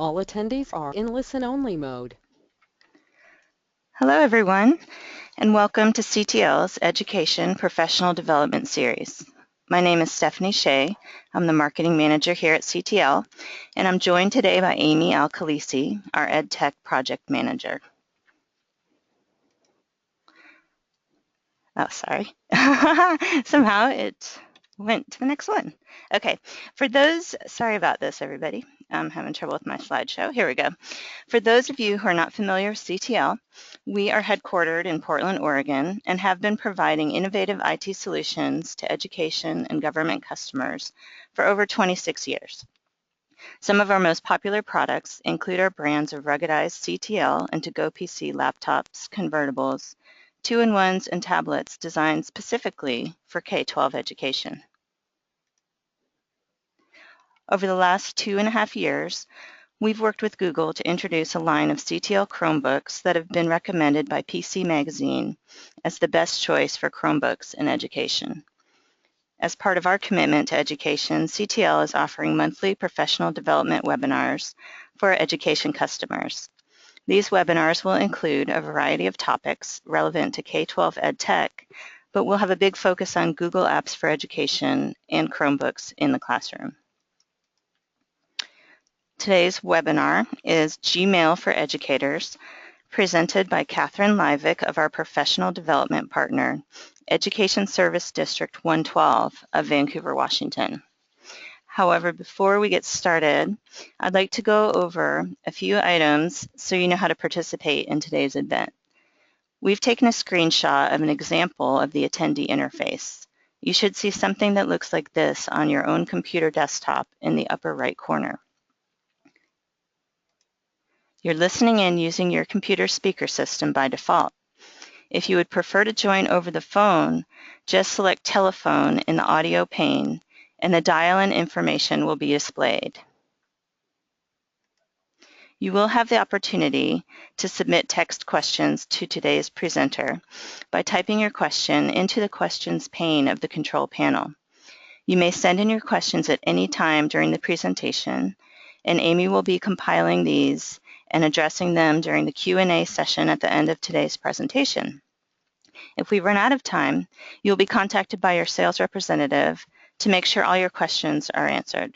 All attendees are in listen-only mode. Hello, everyone, and welcome to CTL's Education Professional Development Series. My name is Stephanie Shea. I'm the Marketing Manager here at CTL, and I'm joined today by Amy Al-Khalisi, our EdTech Project Manager. Oh, sorry. Somehow it went to the next one. Okay, for those, sorry about this, everybody. I'm having trouble with my slideshow. Here we go. For those of you who are not familiar with CTL, we are headquartered in Portland, Oregon, and have been providing innovative IT solutions to education and government customers for over 26 years. Some of our most popular products include our brands of ruggedized CTL and to-go PC laptops, convertibles, two-in-ones, and tablets designed specifically for K-12 education. Over the last 2.5 years, we've worked with Google to introduce a line of CTL Chromebooks that have been recommended by PC Magazine as the best choice for Chromebooks in education. As part of our commitment to education, CTL is offering monthly professional development webinars for our education customers. These webinars will include a variety of topics relevant to K-12 ed tech, but we'll have a big focus on Google Apps for Education and Chromebooks in the classroom. Today's webinar is Gmail for Educators, presented by Catherine Livick of our professional development partner, Education Service District 112 of Vancouver, Washington. However, before we get started, I'd like to go over a few items so you know how to participate in today's event. We've taken a screenshot of an example of the attendee interface. You should see something that looks like this on your own computer desktop in the upper right corner. You're listening in using your computer speaker system by default. If you would prefer to join over the phone, just select telephone in the audio pane and the dial-in information will be displayed. You will have the opportunity to submit text questions to today's presenter by typing your question into the questions pane of the control panel. You may send in your questions at any time during the presentation, and Amy will be compiling these and addressing them during the Q&A session at the end of today's presentation. If we run out of time, you'll be contacted by your sales representative to make sure all your questions are answered.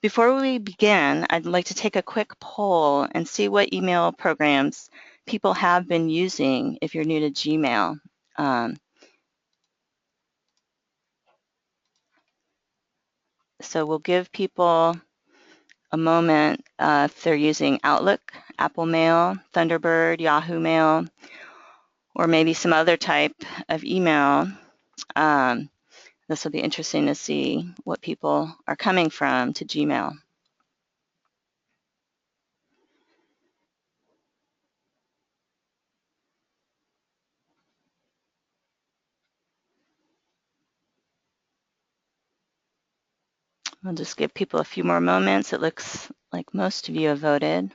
Before we begin, I'd like to take a quick poll and see what email programs people have been using if you're new to Gmail. So we'll give people a moment if they're using Outlook, Apple Mail, Thunderbird, Yahoo Mail, or maybe some other type of email. This will be interesting to see what people are coming from to Gmail. I'll just give people a few more moments. It looks like most of you have voted.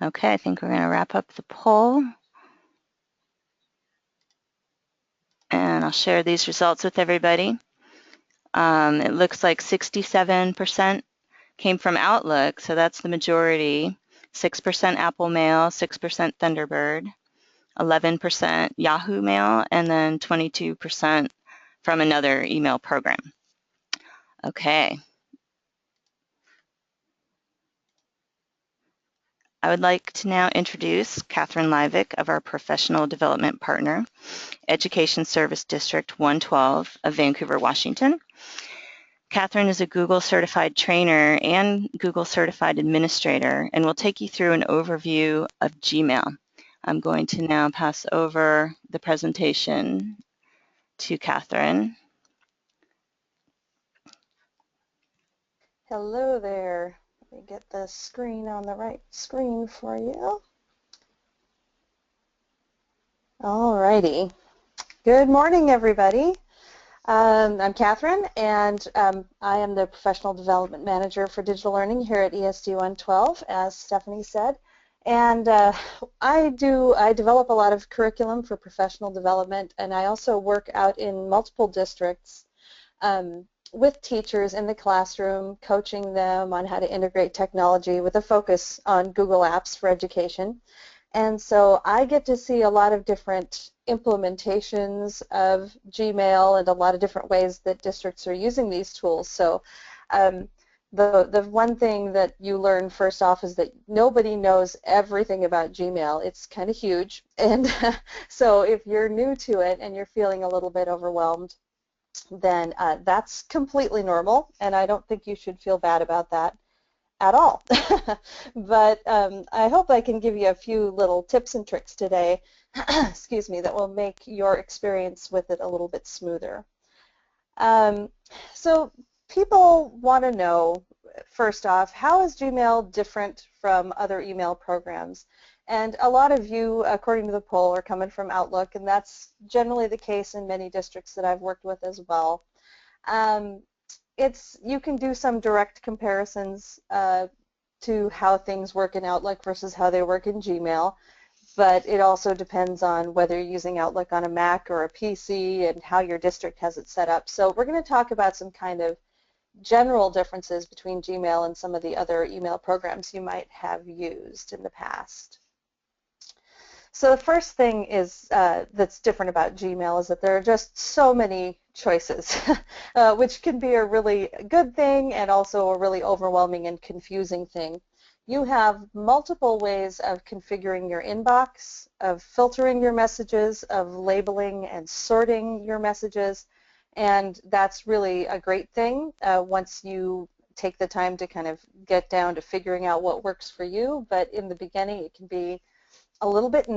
Okay, I think we're going to wrap up the poll. And I'll share these results with everybody. It looks like 67% came from Outlook, so that's the majority. 6% Apple Mail, 6% Thunderbird, 11% Yahoo Mail, and then 22% from another email program. Okay. I would like to now introduce Catherine Livick of our professional development partner, Education Service District 112 of Vancouver, Washington. Catherine is a Google certified trainer and Google certified administrator and will take you through an overview of Gmail. I'm going to now pass over the presentation to Catherine. Hello there. Let me get the screen on the right screen for you. Alrighty. Good morning, everybody. I'm Catherine, and I am the Professional Development Manager for Digital Learning here at ESD 112, as Stephanie said. And I develop a lot of curriculum for professional development, and I also work out in multiple districts with teachers in the classroom, coaching them on how to integrate technology with a focus on Google Apps for education. And so I get to see a lot of different implementations of Gmail and a lot of different ways that districts are using these tools. So the one thing that you learn first off is that nobody knows everything about Gmail. It's kind of huge. And so if you're new to it and you're feeling a little bit overwhelmed, then that's completely normal, and I don't think you should feel bad about that at all. But I hope I can give you a few little tips and tricks today, excuse me, that will make your experience with it a little bit smoother. So people want to know, first off, how is Gmail different from other email programs? And a lot of you, according to the poll, are coming from Outlook, and that's generally the case in many districts that I've worked with as well. You can do some direct comparisons to how things work in Outlook versus how they work in Gmail, but it also depends on whether you're using Outlook on a Mac or a PC and how your district has it set up. So we're going to talk about some kind of general differences between Gmail and some of the other email programs you might have used in the past. So the first thing is that's different about Gmail is that there are just so many choices, which can be a really good thing and also a really overwhelming and confusing thing. You have multiple ways of configuring your inbox, of filtering your messages, of labeling and sorting your messages, and that's really a great thing once you take the time to kind of get down to figuring out what works for you. But in the beginning, it can be a little bit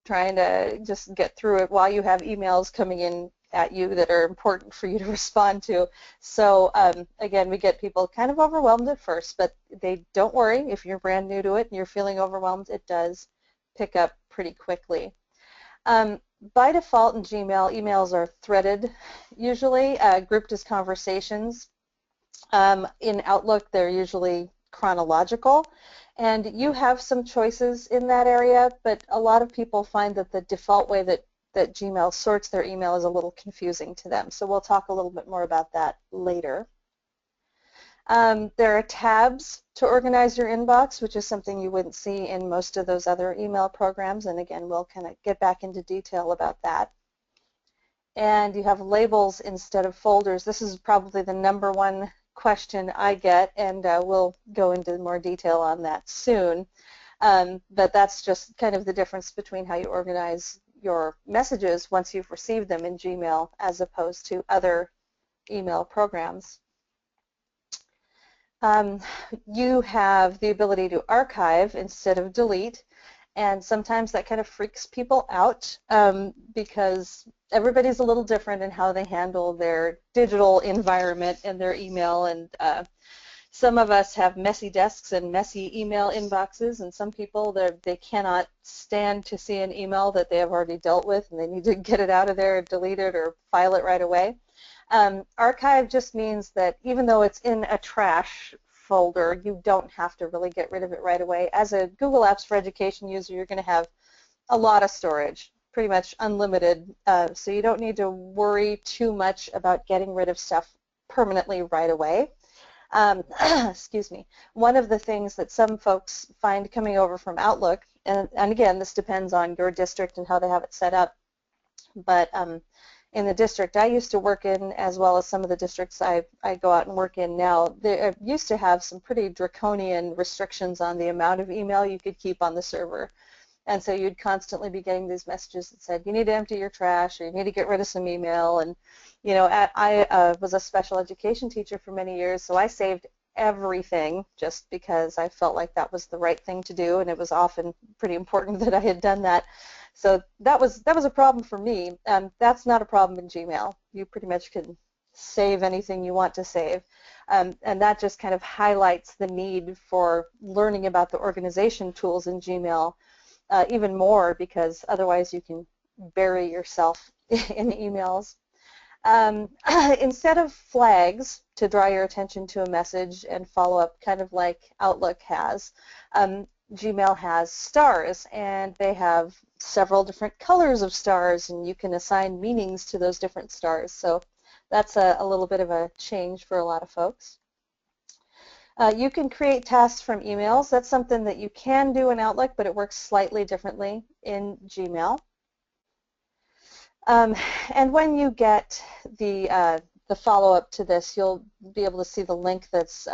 trying to just get through it while you have emails coming in at you that are important for you to respond to. So again, we get people kind of overwhelmed at first, but don't worry. If you're brand new to it and you're feeling overwhelmed, it does pick up pretty quickly. By default in Gmail, emails are threaded, usually grouped as conversations. In Outlook, they're usually chronological, and you have some choices in that area, but a lot of people find that the default way that Gmail sorts their email is a little confusing to them. So we'll talk a little bit more about that later. There are tabs to organize your inbox, which is something you wouldn't see in most of those other email programs, and again, we'll kind of get back into detail about that. And you have labels instead of folders. This is probably the #1 question I get, and we'll go into more detail on that soon. But that's just kind of the difference between how you organize your messages once you've received them in Gmail as opposed to other email programs. You have the ability to archive instead of delete, and sometimes that kind of freaks people out because everybody's a little different in how they handle their digital environment and their email, and some of us have messy desks and messy email inboxes, and some people, they cannot stand to see an email that they have already dealt with, and they need to get it out of there, delete it, or file it right away. Archive just means that even though it's in a trash folder, you don't have to really get rid of it right away. As a Google Apps for Education user, you're going to have a lot of storage, pretty much unlimited, so you don't need to worry too much about getting rid of stuff permanently right away. Excuse me. One of the things that some folks find coming over from Outlook, and again, this depends on your district and how they have it set up, but in the district I used to work in, as well as some of the districts I go out and work in now, they used to have some pretty draconian restrictions on the amount of email you could keep on the server. And so you'd constantly be getting these messages that said, you need to empty your trash, or you need to get rid of some email. And, you know, I was a special education teacher for many years, so I saved everything just because I felt like that was the right thing to do, and it was often pretty important that I had done that. So that was a problem for me. That's not a problem in Gmail. You pretty much can save anything you want to save. And that just kind of highlights the need for learning about the organization tools in Gmail even more, because otherwise you can bury yourself in emails. Instead of flags to draw your attention to a message and follow up, kind of like Outlook has, Gmail has stars, and they have several different colors of stars, and you can assign meanings to those different stars. So that's a little bit of a change for a lot of folks. You can create tasks from emails. That's something that you can do in Outlook, but it works slightly differently in Gmail. And when you get the follow-up to this, you'll be able to see the link that's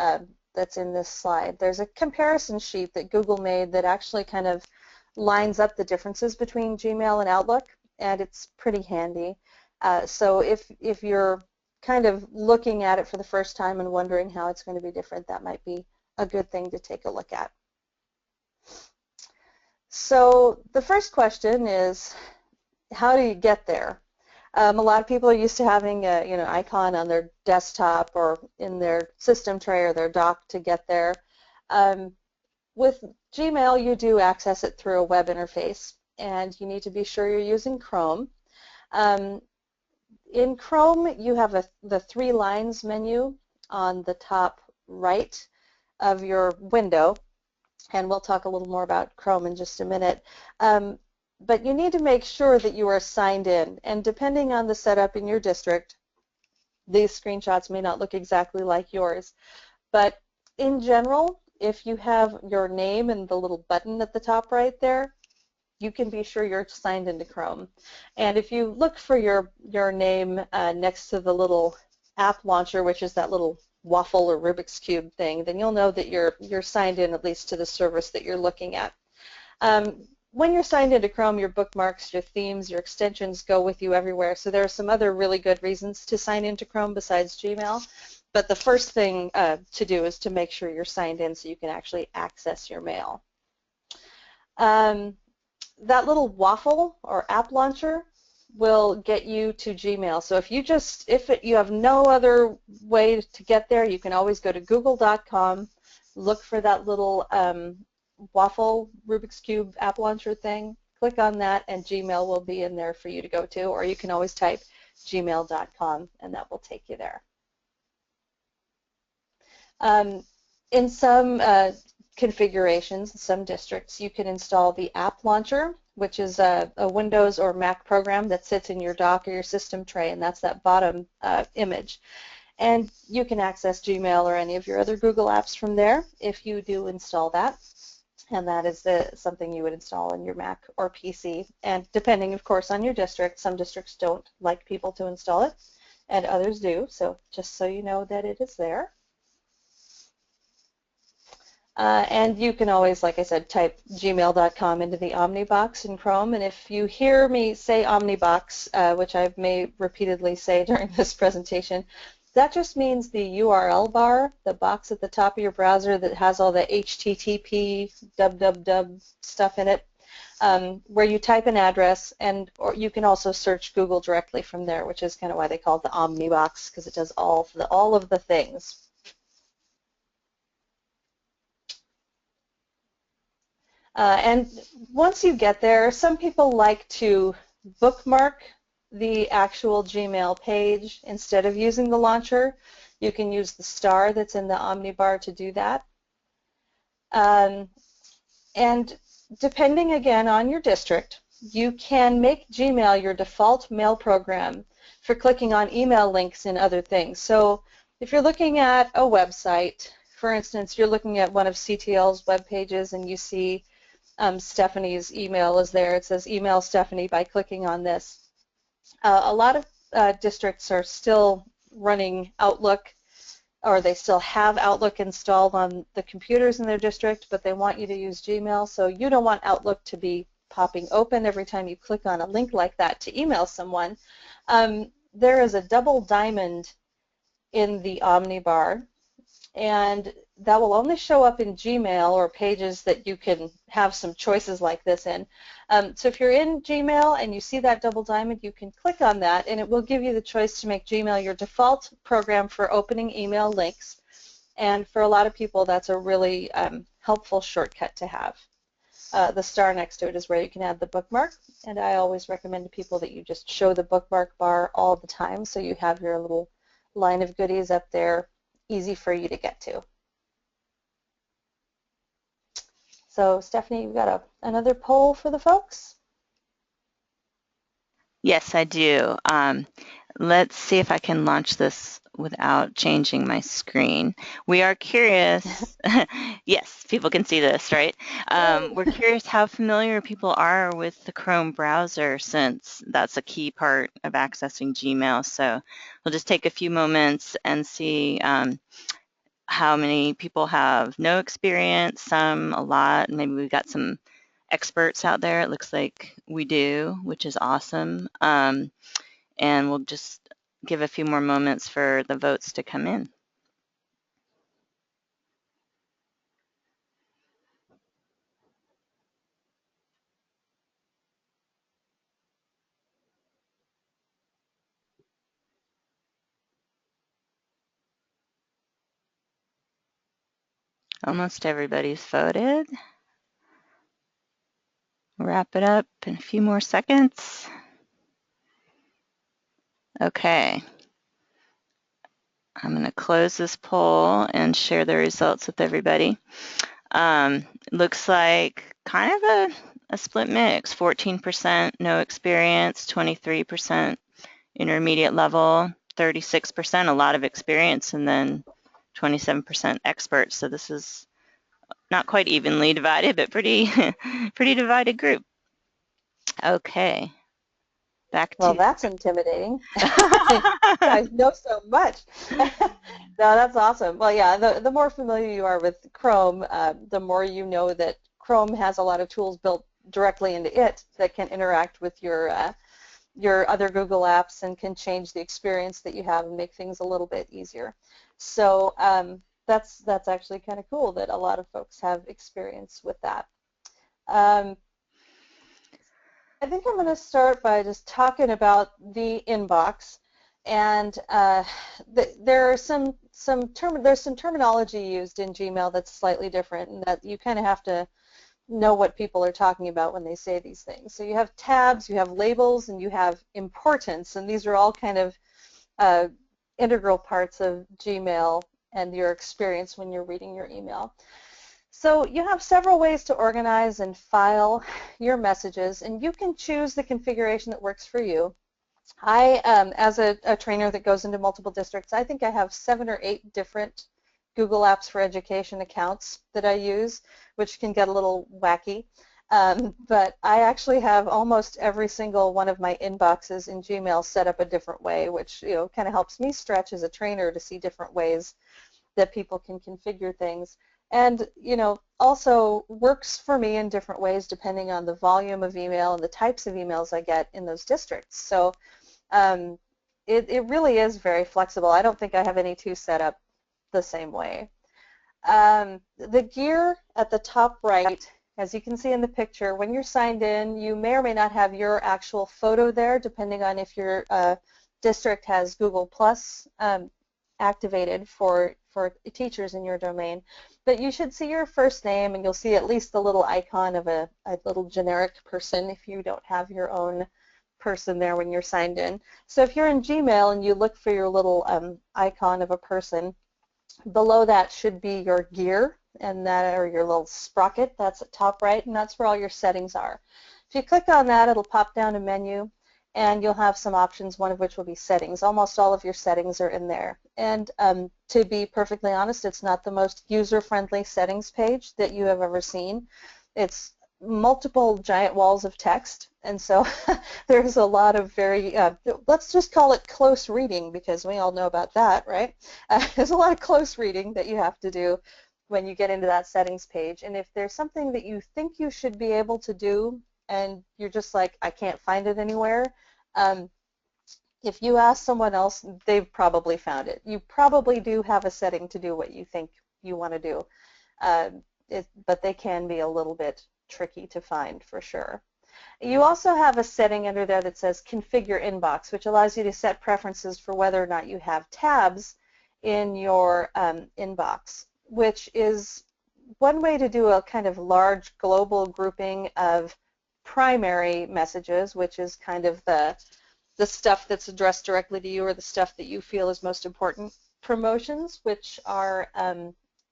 in this slide. There's a comparison sheet that Google made that actually kind of lines up the differences between Gmail and Outlook, and it's pretty handy. So if you're kind of looking at it for the first time and wondering how it's going to be different, that might be a good thing to take a look at. So the first question is, how do you get there? A lot of people are used to having a icon on their desktop or in their system tray or their dock to get there. With Gmail, you do access it through a web interface, and you need to be sure you're using Chrome. In Chrome, you have the 3 lines menu on the top right of your window, and we'll talk a little more about Chrome in just a minute. But you need to make sure that you are signed in, and depending on the setup in your district, these screenshots may not look exactly like yours. But in general, if you have your name and the little button at the top right there, you can be sure you're signed into Chrome. And if you look for your name next to the little app launcher, which is that little waffle or Rubik's Cube thing, then you'll know that you're signed in at least to the service that you're looking at. When you're signed into Chrome, your bookmarks, your themes, your extensions go with you everywhere. So there are some other really good reasons to sign into Chrome besides Gmail. But the first thing to do is to make sure you're signed in so you can actually access your mail. That little waffle or app launcher will get you to Gmail. So if you have no other way to get there, you can always go to google.com, look for that little waffle Rubik's Cube app launcher thing, click on that, and Gmail will be in there for you to go to, or you can always type gmail.com and that will take you there. In some configurations, some districts, you can install the app launcher, which is a Windows or Mac program that sits in your dock or your system tray, and that's that bottom image. And you can access Gmail or any of your other Google apps from there if you do install that. And that is something you would install on your Mac or PC. And depending, of course, on your district, some districts don't like people to install it, and others do. So just so you know that it is there. And you can always, like I said, type gmail.com into the Omnibox in Chrome. And if you hear me say Omnibox, which I may repeatedly say during this presentation, that just means the URL bar, the box at the top of your browser that has all the HTTP, www stuff in it, where you type an address, or you can also search Google directly from there, which is kind of why they call it the Omnibox, because it does all of the things. And once you get there, some people like to bookmark the actual Gmail page instead of using the launcher. You can use the star that's in the Omnibar to do that. And depending again on your district, you can make Gmail your default mail program for clicking on email links and other things. So if you're looking at a website, for instance, you're looking at one of CTL's web pages and you see Stephanie's email is there. It says email Stephanie by clicking on this. A lot of districts are still running Outlook, or they still have Outlook installed on the computers in their district, but they want you to use Gmail, so you don't want Outlook to be popping open every time you click on a link like that to email someone. There is a double diamond in the Omnibar, and that will only show up in Gmail or pages that you can have some choices like this in. So if you're in Gmail and you see that double diamond, you can click on that and it will give you the choice to make Gmail your default program for opening email links. And for a lot of people, that's a really helpful shortcut to have. The star next to it is where you can add the bookmark, and I always recommend to people that you just show the bookmark bar all the time so you have your little line of goodies up there, easy for you to get to. So Stephanie, you've got another poll for the folks? Yes, I do. Let's see if I can launch this without changing my screen. We are curious. Yes, people can see this, right? We're curious how familiar people are with the Chrome browser, since that's a key part of accessing Gmail. So we'll just take a few moments and see how many people have no experience, some a lot. Maybe we've got some experts out there. It looks like we do, which is awesome. And we'll just give a few more moments for the votes to come in. Almost everybody's voted. Wrap it up in a few more seconds. Okay. I'm going to close this poll and share the results with everybody. Looks like kind of a split mix, 14% no experience, 23% intermediate level, 36% a lot of experience, and then 27% experts. So this is not quite evenly divided, but pretty divided group. Okay. Back to. Well, that's intimidating. You guys know so much. No, that's awesome. Well, yeah, the more familiar you are with Chrome, the more you know that Chrome has a lot of tools built directly into it that can interact with your other Google apps and can change the experience that you have and make things a little bit easier. So that's actually kind of cool that a lot of folks have experience with that. I think I'm going to start by just talking about the inbox, and there's some terminology used in Gmail that's slightly different, and that you kind of have to know what people are talking about when they say these things. So you have tabs, you have labels, and you have importance, and these are all kind of integral parts of Gmail and your experience when you're reading your email. So you have several ways to organize and file your messages, and you can choose the configuration that works for you. I, as a trainer that goes into multiple districts, I think I have 7 or 8 different Google Apps for Education accounts that I use, which can get a little wacky. But I actually have almost every single one of my inboxes in Gmail set up a different way, which kind of helps me stretch as a trainer to see different ways that people can configure things. And also works for me in different ways depending on the volume of email and the types of emails I get in those districts. So it really is very flexible. I don't think I have any two set up the same way. The gear at the top right, as you can see in the picture, when you're signed in, you may or may not have your actual photo there, depending on if your district has Google Plus activated for teachers in your domain. But you should see your first name, and you'll see at least the little icon of a little generic person if you don't have your own person there when you're signed in. So if you're in Gmail and you look for your little icon of a person, below that should be your gear, and that, or your little sprocket, that's at top right, and that's where all your settings are. If you click on that, it'll pop down a menu, and you'll have some options, one of which will be settings. Almost all of your settings are in there. And to be perfectly honest, it's not the most user-friendly settings page that you have ever seen. It's multiple giant walls of text, and so there's a lot of very, let's just call it close reading, because we all know about that, right? There's a lot of close reading that you have to do when you get into that settings page, and if there's something that you think you should be able to do and you're just like, I can't find it anywhere, if you ask someone else, they've probably found it. You probably do have a setting to do what you think you want to do, but they can be a little bit tricky to find for sure. You also have a setting under there that says configure inbox, which allows you to set preferences for whether or not you have tabs in your inbox, which is one way to do a kind of large global grouping of primary messages, which is kind of the stuff that's addressed directly to you or the stuff that you feel is most important. Promotions, which are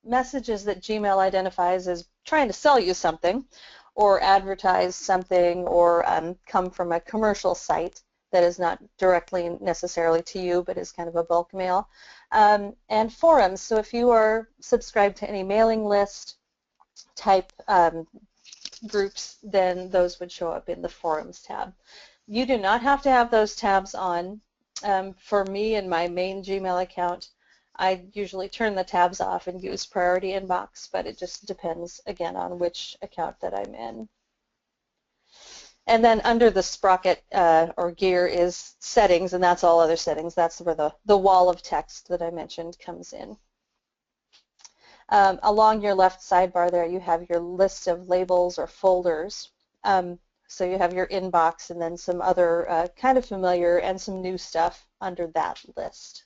messages that Gmail identifies as trying to sell you something or advertise something or come from a commercial site that is not directly necessarily to you but is kind of a bulk mail. And forums, so if you are subscribed to any mailing list type groups, then those would show up in the forums tab. You do not have to have those tabs on. For me and my main Gmail account, I usually turn the tabs off and use priority inbox, but it just depends, again, on which account that I'm in. And then under the sprocket or gear is settings, and that's all other settings. That's where the wall of text that I mentioned comes in. Along your left sidebar there, you have your list of labels or folders. So you have your inbox and then some other kind of familiar and some new stuff under that list.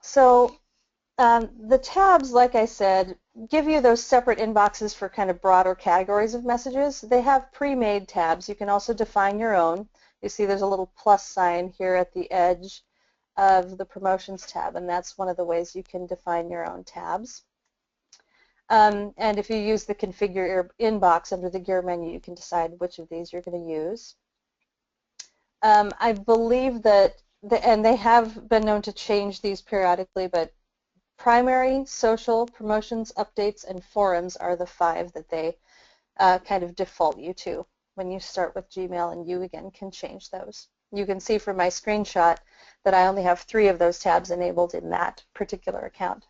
So the tabs, like I said, give you those separate inboxes for kind of broader categories of messages. They have pre-made tabs. You can also define your own. You see there's a little plus sign here at the edge of the promotions tab, and that's one of the ways you can define your own tabs. And if you use the configure inbox under the gear menu, you can decide which of these you're going to use. I believe that, and they have been known to change these periodically, but primary, social, promotions, updates, and forums are the 5 that they kind of default you to when you start with Gmail, and you again can change those. You can see from my screenshot that I only have 3 of those tabs enabled in that particular account.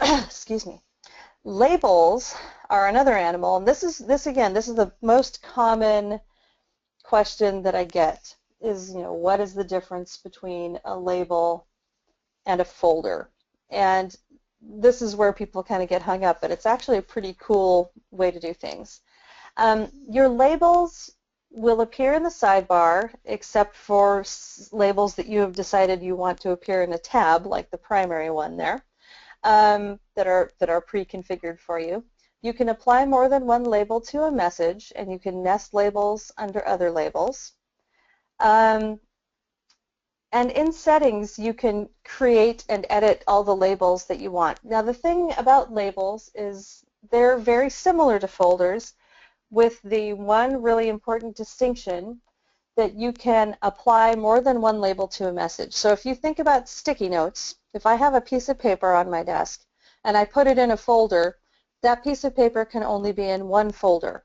Excuse me. Labels are another animal, and this is the most common question that I get is, what is the difference between a label and a folder? And this is where people kind of get hung up, but it's actually a pretty cool way to do things. Your labels will appear in the sidebar except for labels that you have decided you want to appear in a tab, like the primary one there, that are pre-configured for you. You can apply more than one label to a message, and you can nest labels under other labels. And in settings, you can create and edit all the labels that you want. Now, the thing about labels is they're very similar to folders, with the one really important distinction that you can apply more than one label to a message. So if you think about sticky notes, if I have a piece of paper on my desk and I put it in a folder, that piece of paper can only be in one folder.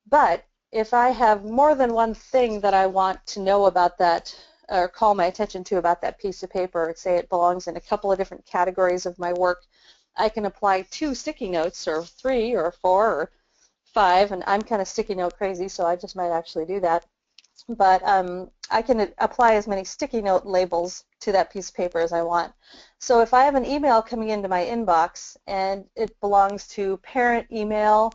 But if I have more than one thing that I want to know about that or call my attention to about that piece of paper, say it belongs in a couple of different categories of my work, I can apply 2 sticky notes or 3 or 4 or 5, and I'm kind of sticky note crazy, so I just might actually do that. But I can apply as many sticky note labels to that piece of paper as I want. So if I have an email coming into my inbox and it belongs to parent email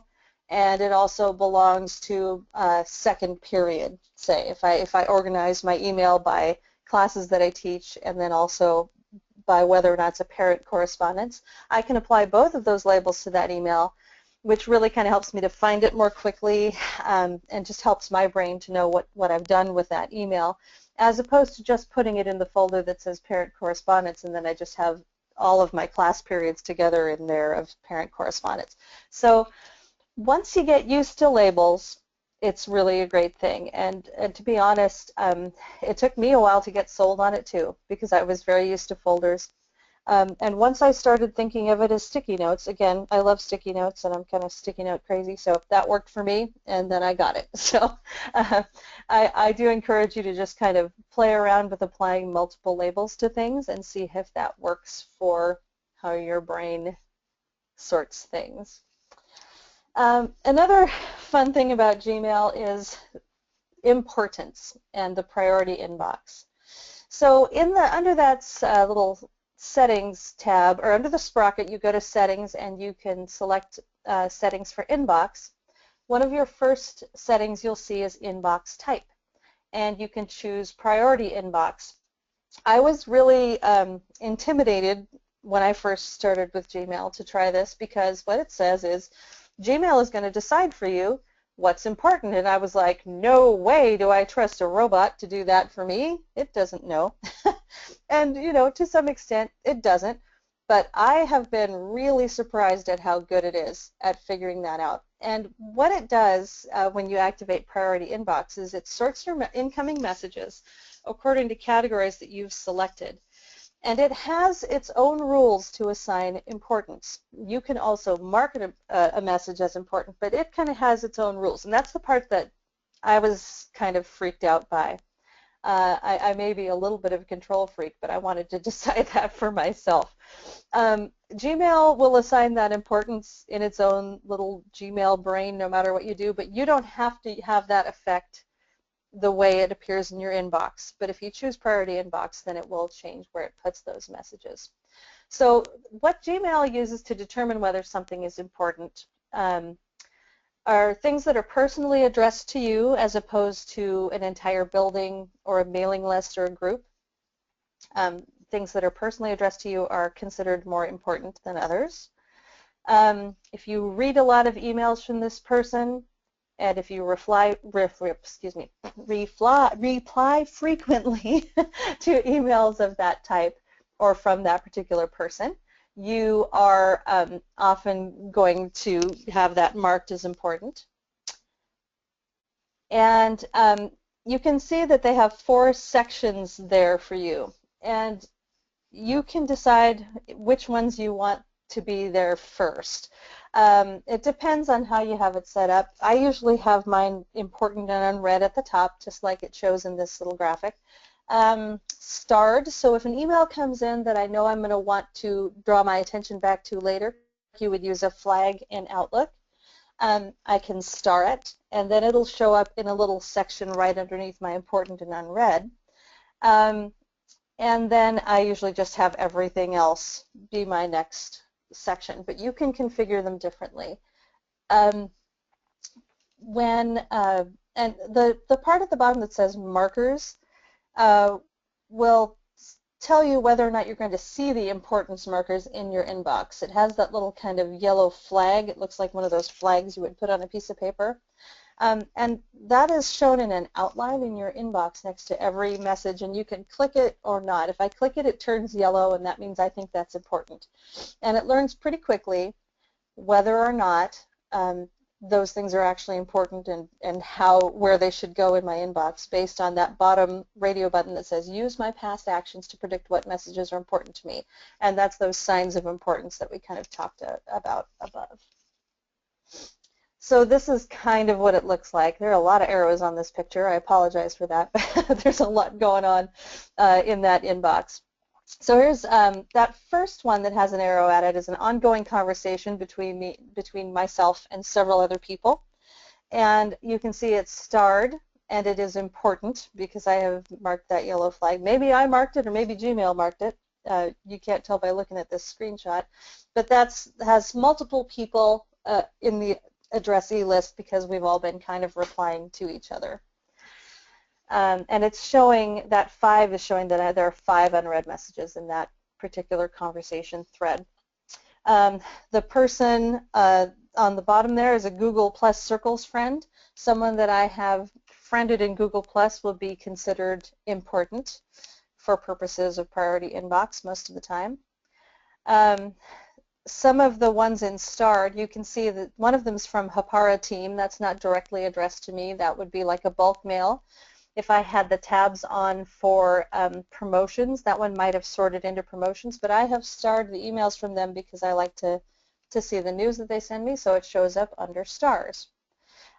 and it also belongs to second period, say, if I organize my email by classes that I teach and then also by whether or not it's a parent correspondence, I can apply both of those labels to that email, which really kind of helps me to find it more quickly and just helps my brain to know what I've done with that email, as opposed to just putting it in the folder that says parent correspondence and then I just have all of my class periods together in there of parent correspondence. So once you get used to labels, it's really a great thing. And to be honest, it took me a while to get sold on it too, because I was very used to folders. And once I started thinking of it as sticky notes, again, I love sticky notes and I'm kind of sticky note crazy, so that worked for me, and then I got it. So I do encourage you to just kind of play around with applying multiple labels to things and see if that works for how your brain sorts things. Another fun thing about Gmail is importance and the priority inbox. So under that little settings tab, or under the sprocket, you go to settings and you can select settings for inbox. One of your first settings you'll see is inbox type, and you can choose priority inbox. I was really intimidated when I first started with Gmail to try this, because what it says is Gmail is going to decide for you what's important. And I was like, no way do I trust a robot to do that for me. It doesn't know. And, you know, to some extent it doesn't. But I have been really surprised at how good it is at figuring that out. And what it does when you activate Priority Inbox is it sorts your incoming messages according to categories that you've selected. And it has its own rules to assign importance. You can also mark a message as important, but it kind of has its own rules. And that's the part that I was kind of freaked out by. I may be a little bit of a control freak, but I wanted to decide that for myself. Gmail will assign that importance in its own little Gmail brain no matter what you do, but you don't have to have that affect the way it appears in your inbox. But if you choose Priority Inbox, then it will change where it puts those messages. So what Gmail uses to determine whether something is important are things that are personally addressed to you as opposed to an entire building or a mailing list or a group. Things that are personally addressed to you are considered more important than others. If you read a lot of emails from this person, and if you reply frequently to emails of that type or from that particular person, you are often going to have that marked as important. And you can see that they have 4 sections there for you. And you can decide which ones you want to be there first. It depends on how you have it set up. I usually have mine important and unread at the top, just like it shows in this little graphic. Starred, so if an email comes in that I know I'm going to want to draw my attention back to later, you would use a flag in Outlook. I can star it, and then it'll show up in a little section right underneath my important and unread. And then I usually just have everything else be my next section, but you can configure them differently. And the part at the bottom that says markers will tell you whether or not you're going to see the importance markers in your inbox. It has that little kind of yellow flag. It looks like one of those flags you would put on a piece of paper. And that is shown in an outline in your inbox next to every message, and you can click it or not. If I click it, it turns yellow, and that means I think that's important. And it learns pretty quickly whether or not those things are actually important and where they should go in my inbox based on that bottom radio button that says use my past actions to predict what messages are important to me. And that's those signs of importance that we kind of talked about above. So this is kind of what it looks like. There are a lot of arrows on this picture. I apologize for that, but there's a lot going on in that inbox. So here's that first one that has an arrow at it is an ongoing conversation between myself and several other people. And you can see it's starred, and it is important because I have marked that yellow flag. Maybe I marked it, or maybe Gmail marked it. You can't tell by looking at this screenshot. But that has multiple people in the addressee list because we've all been kind of replying to each other. And it's showing that 5 is showing that there are 5 unread messages in that particular conversation thread. The person on the bottom there is a Google Plus Circles friend. Someone that I have friended in Google Plus will be considered important for purposes of priority inbox most of the time. Some of the ones in starred, you can see that one of them is from Hapara team. That's not directly addressed to me. That would be like a bulk mail. If I had the tabs on for promotions, that one might have sorted into promotions, but I have starred the emails from them because I like to see the news that they send me, so it shows up under stars.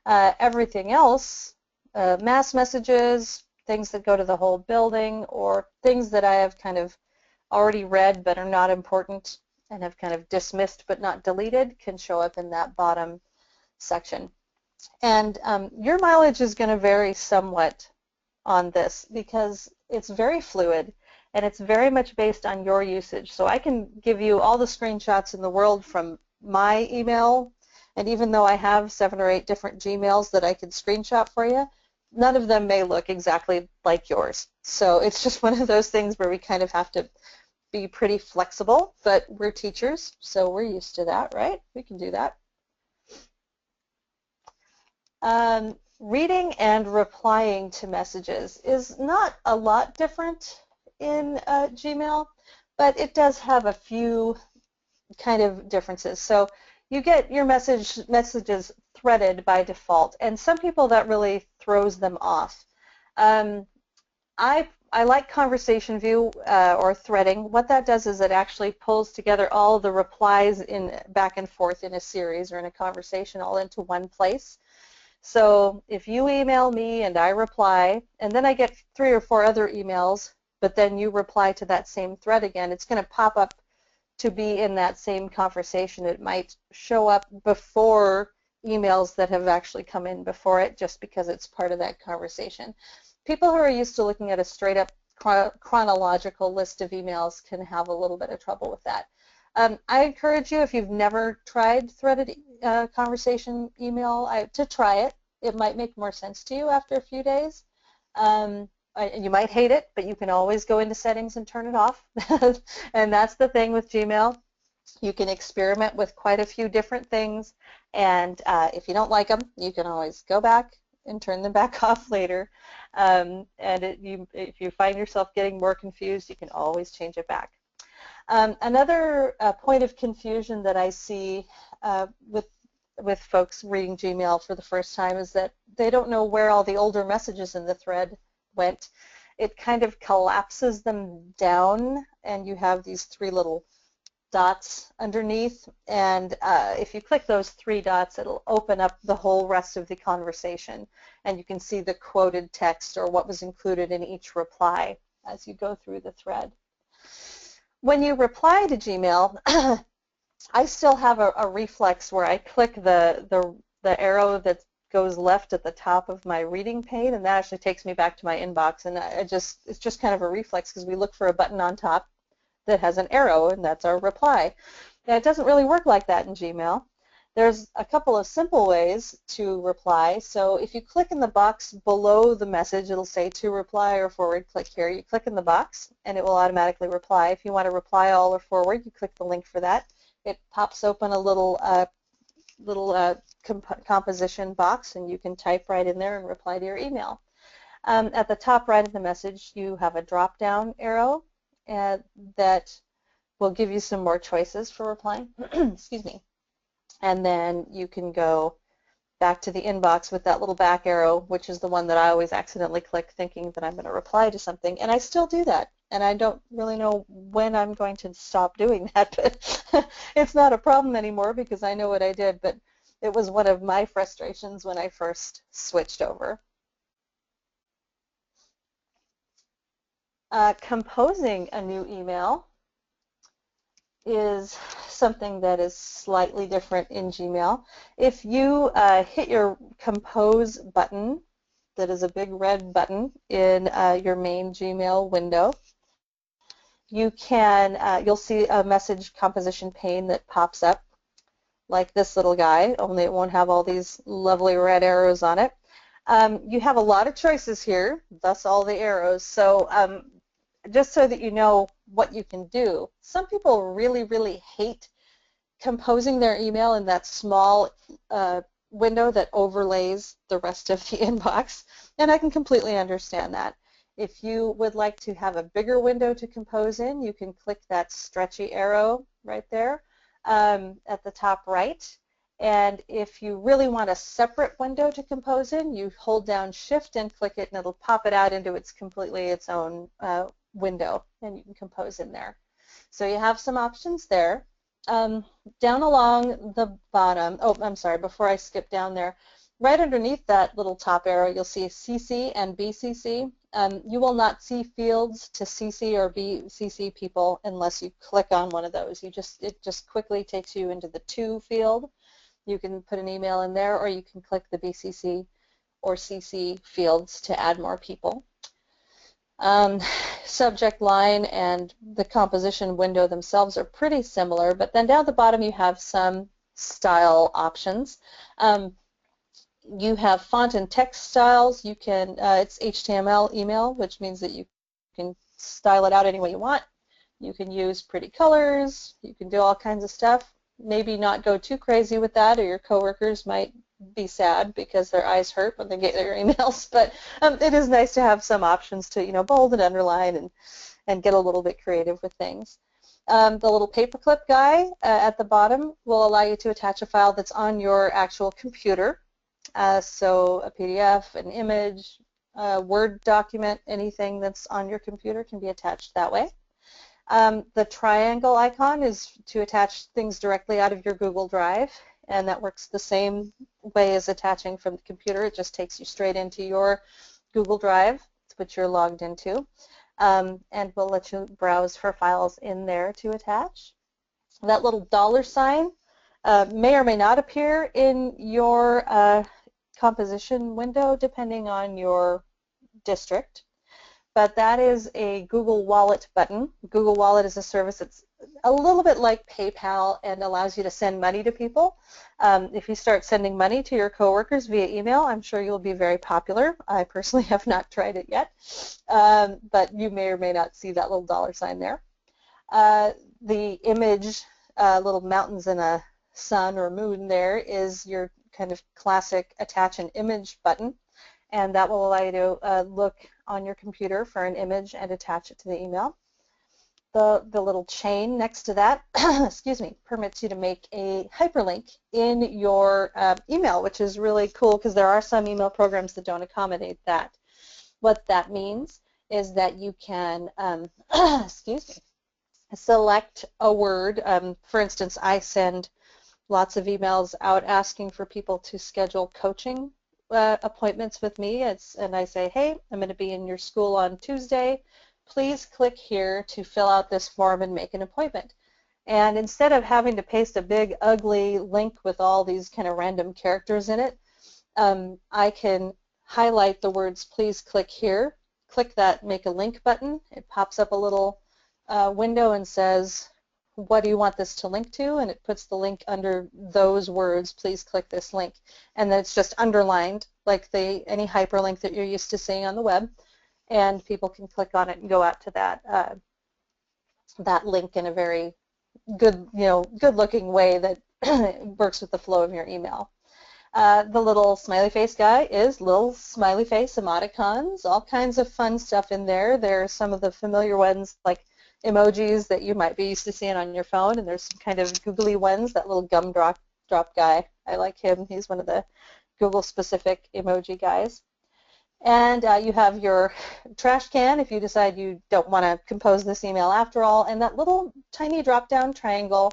Everything else, mass messages, things that go to the whole building, or things that I have kind of already read but are not important and have kind of dismissed but not deleted, can show up in that bottom section. And your mileage is going to vary somewhat on this because it's very fluid and it's very much based on your usage. So I can give you all the screenshots in the world from my email, and even though I have 7 or 8 different Gmails that I could screenshot for you, none of them may look exactly like yours. So it's just one of those things where we kind of have to be pretty flexible, but we're teachers, so we're used to that, right? We can do that. Reading and replying to messages is not a lot different in Gmail, but it does have a few kind of differences. So you get your messages threaded by default, and some people that really throws them off. I like conversation view or threading. What that does is it actually pulls together all the replies in back and forth in a series or in a conversation all into one place. So if you email me and I reply, and then I get 3 or 4 other emails, but then you reply to that same thread again, it's going to pop up to be in that same conversation. It might show up before emails that have actually come in before it, just because it's part of that conversation. People who are used to looking at a straight up chronological list of emails can have a little bit of trouble with that. I encourage you, if you've never tried threaded conversation email, to try it. It might make more sense to you after a few days. You might hate it, but you can always go into settings and turn it off. And that's the thing with Gmail. You can experiment with quite a few different things, and if you don't like them, you can always go back and turn them back off later. And if you find yourself getting more confused, you can always change it back. Another point of confusion that I see with folks reading Gmail for the first time is that they don't know where all the older messages in the thread went. It kind of collapses them down, and you have these 3 little dots underneath, and if you click those 3 dots, it'll open up the whole rest of the conversation, and you can see the quoted text or what was included in each reply as you go through the thread. When you reply to Gmail, I still have a reflex where I click the arrow that goes left at the top of my reading pane, and that actually takes me back to my inbox, and it's just kind of a reflex because we look for a button on top that has an arrow, and that's our reply. Now, it doesn't really work like that in Gmail. There's a couple of simple ways to reply. So if you click in the box below the message, it'll say to reply or forward. Click here. You click in the box, and it will automatically reply. If you want to reply all or forward, you click the link for that. It pops open a little composition box, and you can type right in there and reply to your email. At the top right of the message, you have a drop-down arrow that will give you some more choices for replying. Excuse me. And then you can go back to the inbox with that little back arrow, which is the one that I always accidentally click thinking that I'm going to reply to something, and I still do that. And I don't really know when I'm going to stop doing that, but it's not a problem anymore because I know what I did, but it was one of my frustrations when I first switched over. Composing a new email is something that is slightly different in Gmail. If you hit your compose button, that is a big red button in your main Gmail window, you'll see a message composition pane that pops up like this little guy, only it won't have all these lovely red arrows on it. You have a lot of choices here, thus all the arrows. So just so that you know what you can do, some people really, really hate composing their email in that small window that overlays the rest of the inbox, and I can completely understand that. If you would like to have a bigger window to compose in, you can click that stretchy arrow right there at the top right. And if you really want a separate window to compose in, you hold down Shift and click it, and it'll pop it out into completely its own window, and you can compose in there. So you have some options there. Down along the bottom, oh, I'm sorry, before I skip down there, right underneath that little top arrow, you'll see CC and BCC. You will not see fields to CC or BCC people unless you click on one of those. It just quickly takes you into the to field. You can put an email in there, or you can click the BCC or CC fields to add more people. Subject line and the composition window themselves are pretty similar, but then down at the bottom you have some style options. You have font and text styles. You can, it's HTML email, which means that you can style it out any way you want. You can use pretty colors. You can do all kinds of stuff. Maybe not go too crazy with that, or your coworkers might be sad because their eyes hurt when they get their emails. But it is nice to have some options to, bold and underline and get a little bit creative with things. The little paperclip guy at the bottom will allow you to attach a file that's on your actual computer. So a PDF, an image, a Word document, anything that's on your computer can be attached that way. The triangle icon is to attach things directly out of your Google Drive, and that works the same way as attaching from the computer. It just takes you straight into your Google Drive, which you're logged into, and will let you browse for files in there to attach. That little $sign may or may not appear in your composition window depending on your district, but that is a Google Wallet button. Google Wallet is a service that's a little bit like PayPal and allows you to send money to people. If you start sending money to your coworkers via email, I'm sure you'll be very popular. I personally have not tried it yet, but you may or may not see that little $sign there. The image, little mountains and a sun or moon there, is your kind of classic attach an image button, and that will allow you to look on your computer for an image and attach it to the email. The little chain next to that, excuse me, permits you to make a hyperlink in your email, which is really cool because there are some email programs that don't accommodate that. What that means is that you can, excuse me, select a word. For instance, I send lots of emails out asking for people to schedule coaching appointments with me, and I say, hey, I'm going to be in your school on Tuesday. Please click here to fill out this form and make an appointment. And instead of having to paste a big ugly link with all these kind of random characters in it, I can highlight the words please click here, click that make a link button. It pops up a little window and says, what do you want this to link to? And it puts the link under those words, please click this link. And then it's just underlined like any hyperlink that you're used to seeing on the web. And people can click on it and go out to that link in a very good, good-looking way that works with the flow of your email. The little smiley face guy is little smiley face emoticons, all kinds of fun stuff in there. There are some of the familiar ones like emojis that you might be used to seeing on your phone, and there's some kind of googly ones, that little gumdrop guy. I like him. He's one of the Google-specific emoji guys. And you have your trash can if you decide you don't want to compose this email after all, and that little tiny drop-down triangle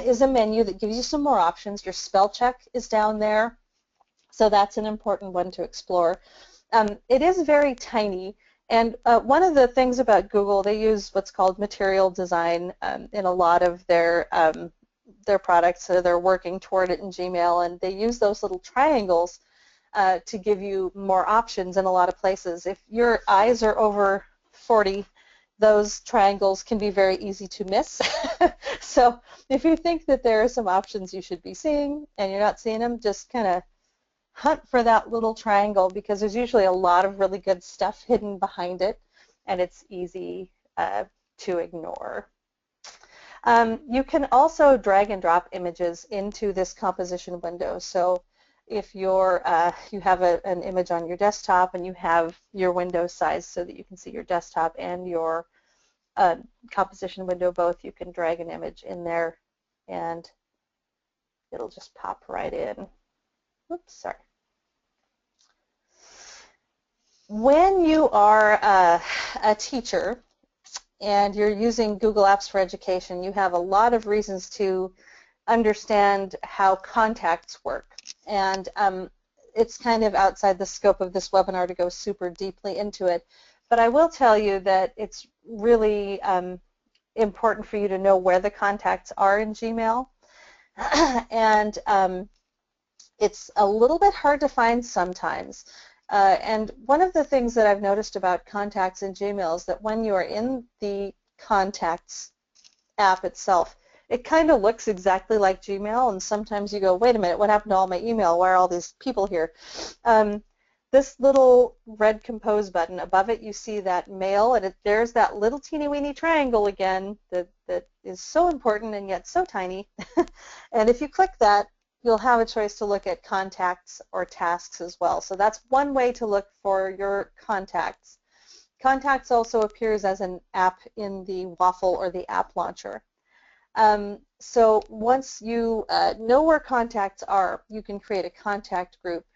is a menu that gives you some more options. Your spell check is down there, so that's an important one to explore. It is very tiny, and one of the things about Google, they use what's called material design in a lot of their products, so they're working toward it in Gmail, and they use those little triangles to give you more options in a lot of places. If your eyes are over 40, those triangles can be very easy to miss. So if you think that there are some options you should be seeing and you're not seeing them, just kind of hunt for that little triangle, because there's usually a lot of really good stuff hidden behind it, and it's easy to ignore. You can also drag and drop images into this composition window. So if you have an image on your desktop and you have your window size so that you can see your desktop and your composition window both, you can drag an image in there and it'll just pop right in. Oops, sorry. When you are a teacher and you're using Google Apps for Education, you have a lot of reasons to understand how contacts work. And it's kind of outside the scope of this webinar to go super deeply into it. But I will tell you that it's really important for you to know where the contacts are in Gmail. And it's a little bit hard to find sometimes. And one of the things that I've noticed about contacts in Gmail is that when you are in the contacts app itself, it kind of looks exactly like Gmail, and sometimes you go, wait a minute, what happened to all my email? Why are all these people here? This little red compose button, above it you see that mail, and there's that little teeny weeny triangle again that is so important and yet so tiny. And if you click that, you'll have a choice to look at contacts or tasks as well. So that's one way to look for your contacts. Contacts also appears as an app in the Waffle or the app launcher. So once you know where contacts are, you can create a contact group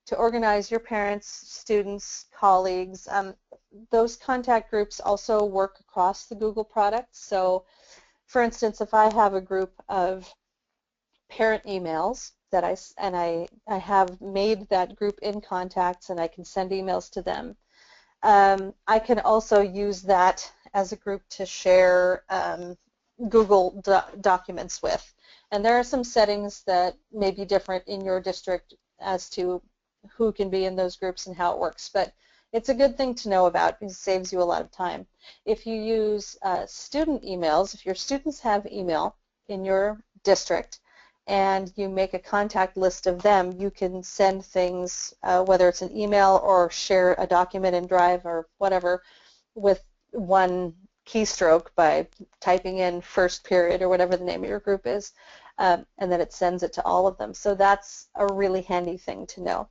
to organize your parents, students, colleagues. Those contact groups also work across the Google products. So for instance, if I have a group of parent emails that I have made that group in contacts and I can send emails to them, I can also use that as a group to share Google documents with. And there are some settings that may be different in your district as to who can be in those groups and how it works. But it's a good thing to know about because it saves you a lot of time. If you use student emails, if your students have email in your district and you make a contact list of them, you can send things, whether it's an email or share a document in Drive or whatever, with one keystroke by typing in first period or whatever the name of your group is, and then it sends it to all of them. So that's a really handy thing to know.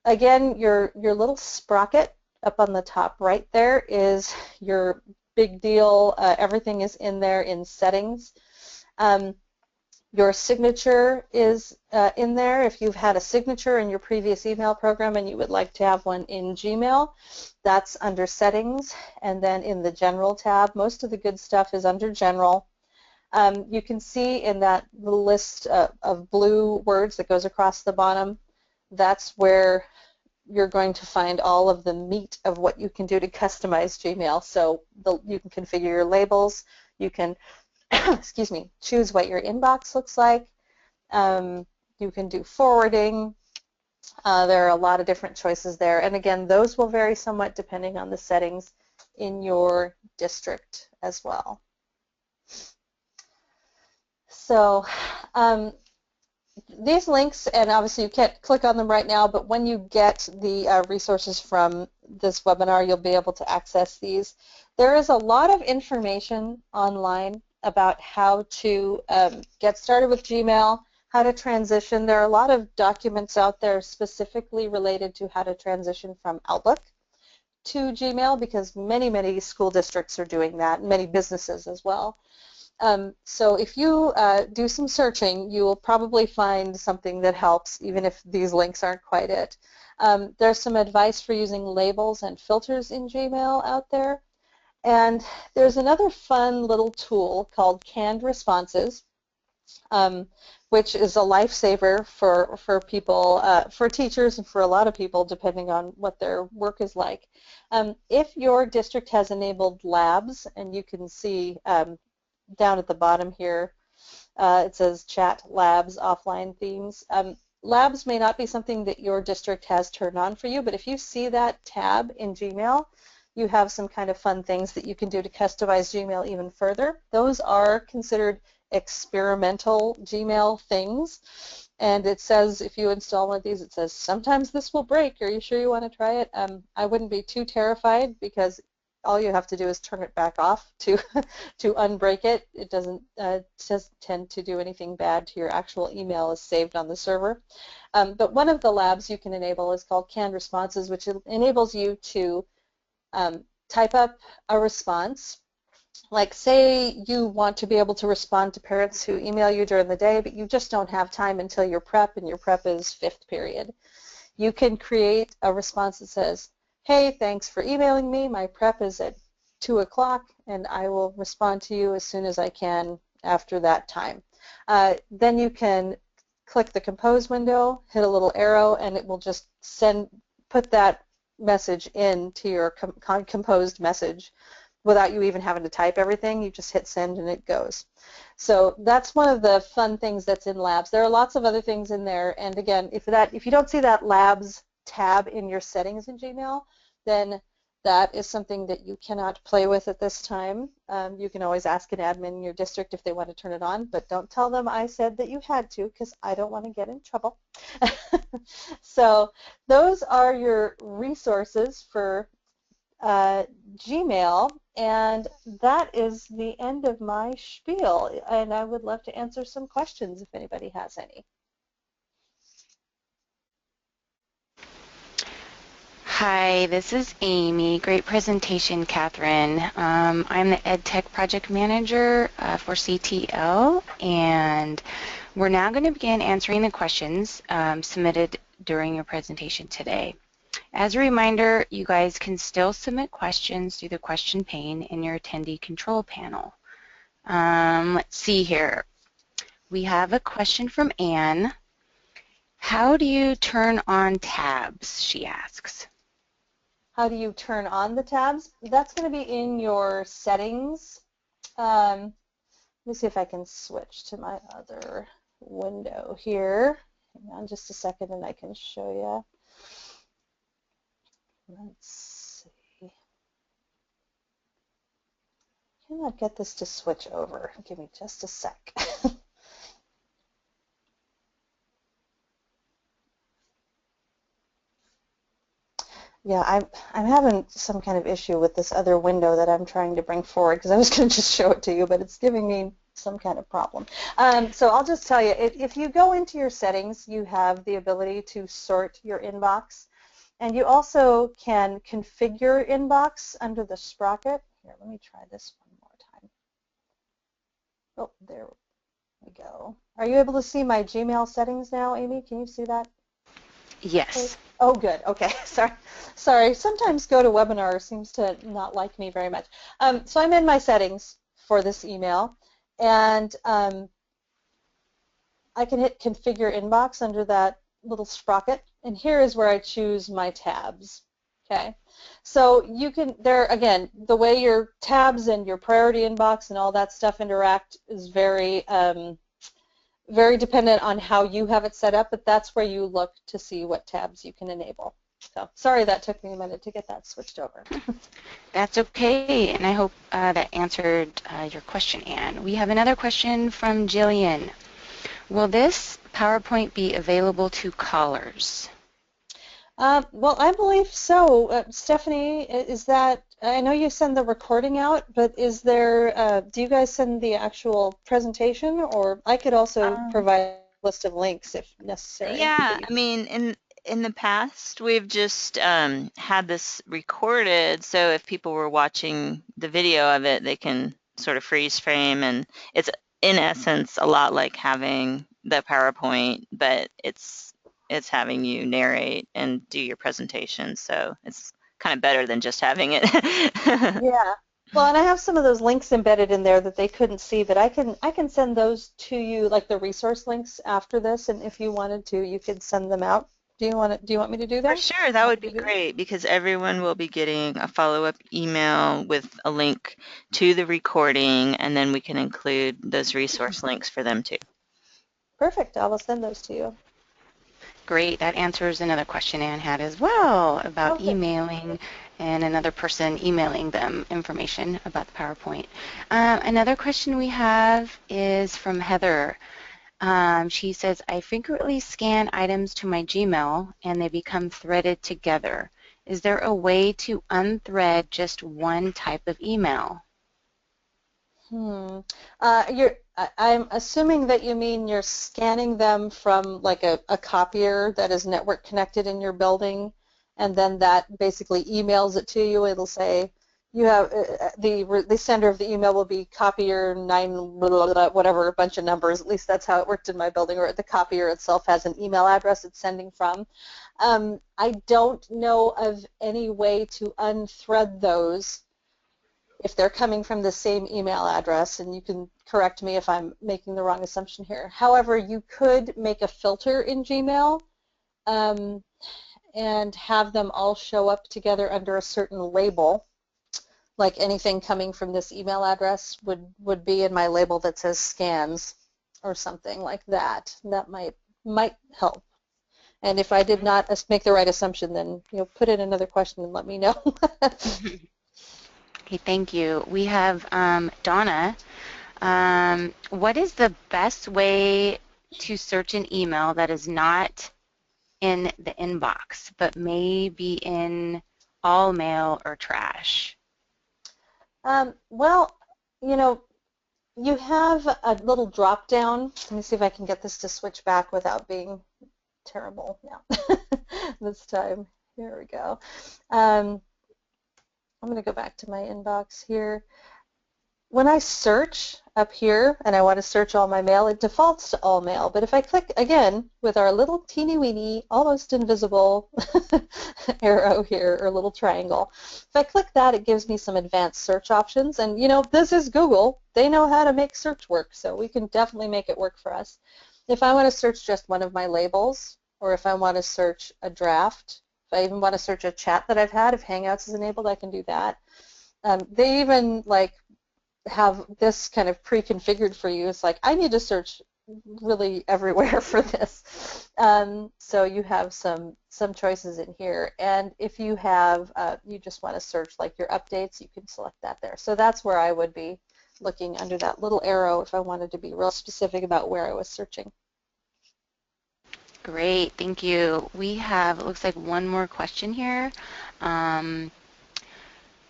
Again, your little sprocket up on the top right there is your big deal. Everything is in there in settings. Your signature is in there. If you've had a signature in your previous email program and you would like to have one in Gmail, that's under settings. And then in the general tab, most of the good stuff is under general. You can see in that little list of blue words that goes across the bottom, that's where you're going to find all of the meat of what you can do to customize Gmail. So you can configure your labels, you can excuse me, choose what your inbox looks like. You can do forwarding. There are a lot of different choices there. And again, those will vary somewhat depending on the settings in your district as well. So these links, and obviously you can't click on them right now, but when you get the resources from this webinar, you'll be able to access these. There is a lot of information online about how to get started with Gmail, how to transition. There are a lot of documents out there specifically related to how to transition from Outlook to Gmail, because many school districts are doing that, and many businesses as well. So if you do some searching, you will probably find something that helps, even if these links aren't quite it. There's some advice for using labels and filters in Gmail out there. And there's another fun little tool called Canned Responses, which is a lifesaver for people, for teachers and for a lot of people, depending on what their work is like. If your district has enabled labs, and you can see down at the bottom here, it says Chat Labs Offline Themes. Labs may not be something that your district has turned on for you, but if you see that tab in Gmail, you have some kind of fun things that you can do to customize Gmail even further. Those are considered experimental Gmail things, and it says if you install one of these, it says sometimes this will break. Are you sure you want to try it? I wouldn't be too terrified, because all you have to do is turn it back off to unbreak it. It doesn't tend to do anything bad to your actual email as saved on the server. But one of the labs you can enable is called Canned Responses, which enables you to type up a response. Like, say you want to be able to respond to parents who email you during the day, but you just don't have time until your prep, and your prep is 5th period. You can create a response that says, hey, thanks for emailing me. My prep is at 2 o'clock, and I will respond to you as soon as I can after that time. Then you can click the compose window, hit a little arrow, and it will just put that message into your composed message without you even having to type everything. You just hit send and it goes. So that's one of the fun things that's in Labs. There are lots of other things in there, and again, if you don't see that Labs tab in your settings in Gmail, then That is something that you cannot play with at this time. You can always ask an admin in your district if they want to turn it on, but don't tell them I said that you had to, because I don't want to get in trouble. So those are your resources for Gmail, and that is the end of my spiel, and I would love to answer some questions if anybody has any. Hi, this is Amy. Great presentation, Catherine. I'm the EdTech Project Manager for CTL, and we're now going to begin answering the questions submitted during your presentation today. As a reminder, you guys can still submit questions through the question pane in your attendee control panel. Let's see here. We have a question from Anne. How do you turn on tabs, she asks. How do you turn on the tabs? That's going to be in your settings. Let me see if I can switch to my other window here. Hang on just a second and I can show you. Let's see. Cannot get this to switch over. Give me just a sec. Yeah, I'm having some kind of issue with this other window that I'm trying to bring forward, because I was going to just show it to you, but it's giving me some kind of problem. So I'll just tell you, if you go into your settings, you have the ability to sort your inbox, and you also can configure inbox under the sprocket. Here, let me try this one more time. Oh, there we go. Are you able to see my Gmail settings now, Amy? Can you see that? Yes. Oh, good. Okay. Sorry. Sometimes GoToWebinar seems to not like me very much. So I'm in my settings for this email, and I can hit Configure Inbox under that little sprocket, and here is where I choose my tabs. Okay. So you can, there again, the way your tabs and your priority inbox and all that stuff interact is very very dependent on how you have it set up, but that's where you look to see what tabs you can enable. So sorry that took me a minute to get that switched over. That's okay, and I hope that answered your question, Anne. We have another question from Jillian. Will this PowerPoint be available to callers? Well, I believe so. Stephanie, is that, I know you send the recording out, but is there, do you guys send the actual presentation, or I could also provide a list of links if necessary? Yeah, I mean, in the past, we've just had this recorded, so if people were watching the video of it, they can sort of freeze frame, and it's in essence a lot like having the PowerPoint, but it's having you narrate and do your presentation, so it's kind of better than just having it. Yeah. Well, and I have some of those links embedded in there that they couldn't see, but I can send those to you, like the resource links after this, and if you wanted to, you could send them out. Do you want me to do that? For sure, that would be great, because everyone will be getting a follow-up email with a link to the recording, and then we can include those resource links for them too. Perfect. I will send those to you. Great. That answers another question Anne had as well about emailing and another person emailing them information about the PowerPoint. Another question we have is from Heather. She says, I frequently scan items to my Gmail and they become threaded together. Is there a way to unthread just one type of email? I'm assuming that you mean you're scanning them from like a copier that is network connected in your building, and then that basically emails it to you. It'll say you have the sender of the email will be copier 9 whatever, a bunch of numbers. At least that's how it worked in my building. Or the copier itself has an email address it's sending from. I don't know of any way to unthread those if they're coming from the same email address, and you can correct me if I'm making the wrong assumption here. However, you could make a filter in Gmail and have them all show up together under a certain label, like anything coming from this email address would be in my label that says scans or something like that. That might help. And if I did not make the right assumption, then put in another question and let me know. Okay, thank you. We have Donna. What is the best way to search an email that is not in the inbox, but may be in all mail or trash? Well, you have a little drop down. Let me see if I can get this to switch back without being terrible now. This time. Here we go. I'm going to go back to my inbox here. When I search up here and I want to search all my mail, it defaults to all mail. But if I click again with our little teeny weeny, almost invisible arrow here, or little triangle, if I click that, it gives me some advanced search options. And this is Google. They know how to make search work, so we can definitely make it work for us. If I want to search just one of my labels, or if I want to search a draft, if I even want to search a chat that I've had, if Hangouts is enabled, I can do that. They even have this kind of pre-configured for you. It's like, I need to search really everywhere for this. So you have some choices in here. And if you have, you just want to search like your updates, you can select that there. So that's where I would be looking under that little arrow if I wanted to be real specific about where I was searching. Great, thank you. We have, it looks like one more question here.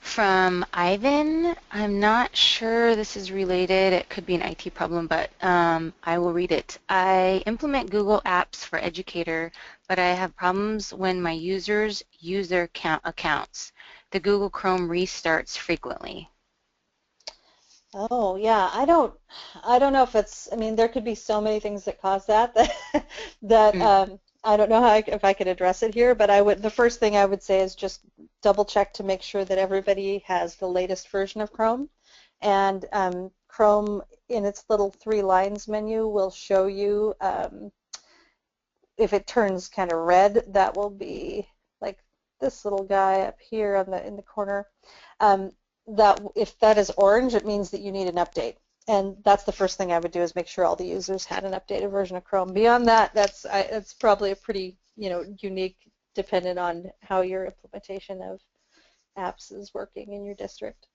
From Ivan. I'm not sure this is related. It could be an IT problem, but I will read it. I implement Google Apps for Educator, but I have problems when my users use their accounts. The Google Chrome restarts frequently. Oh yeah, I don't know if it's. I mean, there could be so many things that cause that I don't know if I could address it here, but the first thing I would say is just double check to make sure that everybody has the latest version of Chrome, and Chrome in its little 3 lines menu will show you if it turns kind of red, that will be like this little guy up here in the corner. That if that is orange, it means that you need an update. And that's the first thing I would do, is make sure all the users had an updated version of Chrome. Beyond that, that's probably a pretty unique, dependent on how your implementation of apps is working in your district.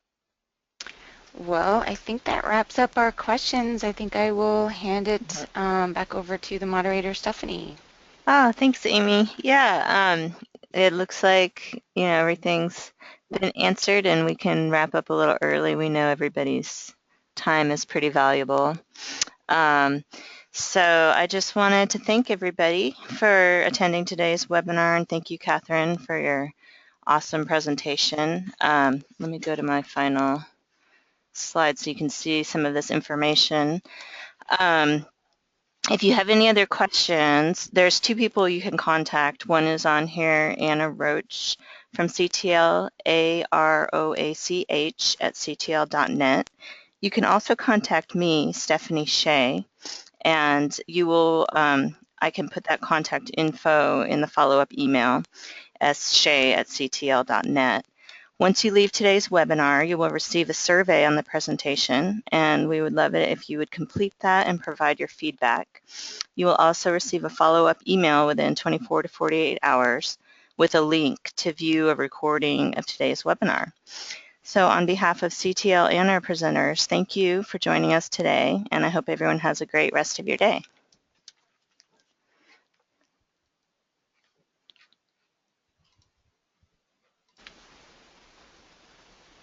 Well, I think that wraps up our questions. I think I will hand it back over to the moderator, Stephanie. Oh, thanks, Amy. Yeah, it looks like everything's been answered, and we can wrap up a little early. We know everybody's time is pretty valuable. So I just wanted to thank everybody for attending today's webinar, and thank you, Catherine, for your awesome presentation. Let me go to my final slide so you can see some of this information. If you have any other questions, there's 2 people you can contact. One is on here, Anna Roach from CTL, AROACH at ctl.net. You can also contact me, Stephanie Shea, and you will, I can put that contact info in the follow-up email, sshea@ctl.net. Once you leave today's webinar, you will receive a survey on the presentation, and we would love it if you would complete that and provide your feedback. You will also receive a follow-up email within 24 to 48 hours with a link to view a recording of today's webinar. So on behalf of CTL and our presenters, thank you for joining us today, and I hope everyone has a great rest of your day.